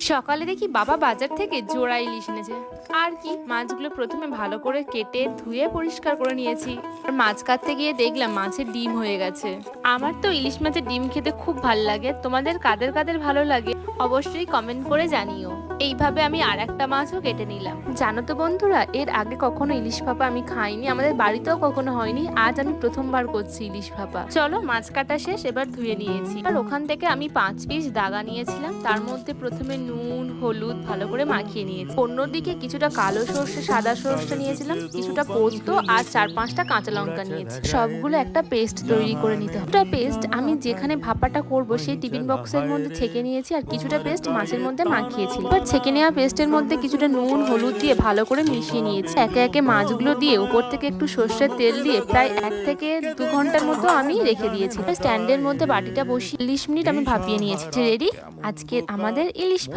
সকালে দেখি বাবা বাজার থেকে জোড়া ইলিশ এনেছে। আর কি, মাছগুলো প্রথমে ভালো করে কেটে ধুয়ে পরিষ্কার করে নিয়েছি। আর মাছ কাটতে গিয়ে দেখলাম মাছের ডিম হয়ে গেছে। আমার তো ইলিশ মাছের ডিম খেতে খুব ভালো লাগে, তোমাদের কাদের কাদের ভালো লাগে অবশ্যই কমেন্ট করে জানিও। এইভাবে আমি আর একটা মাছও কেটে নিলাম। জানো তো বন্ধুরা, এর আগে কখনো ইলিশ ভাপা আমি খাইনি, আমাদের বাড়িতেও কখনো হয়নি। আজ আমি প্রথমবার করছি ইলিশ ভাপা। চলো, মাছ কাটা শেষ, এবার ধুয়ে নিয়েছি। আর ওখান থেকে আমি 5 পিস দাগা নিয়েছিলাম, তার মধ্যে প্রথমে নুন হলুদ ভালো করে মাখিয়ে নিয়েছি। অন্যদিকে কিছুটা কালো সর্ষে সাদা সর্ষে নিয়েছিলাম, কিছুটা পোস্ত আর 4-5টা কাঁচা লঙ্কা নিয়েছি। সবগুলো একটা পেস্ট তৈরি করে নিতে হবে। পেস্ট আমি যেখানে ভাপাটা করব সেই টিফিন বক্সের মধ্যে ছেঁকে নিয়েছি, আর কিছুটা পেস্ট মাছের মধ্যে মাখিয়েছি। এবার ছেঁকে নেওয়া পেস্টের মধ্যে কিছুটা নুন হলুদ দিয়ে ভালো করে মিশিয়ে নিয়েছি। একে একে মাছগুলো দিয়ে উপর থেকে একটু সর্ষের তেল দিয়ে প্রায় 1 থেকে 2 ঘন্টার মতো আমি রেখে দিয়েছি। স্ট্যান্ডের মধ্যে বাটিটা বসিয়ে 40 মিনিট আমি ভাপিয়ে নিয়েছি। রেডি আজকের আমাদের ইলিশ ভাপা।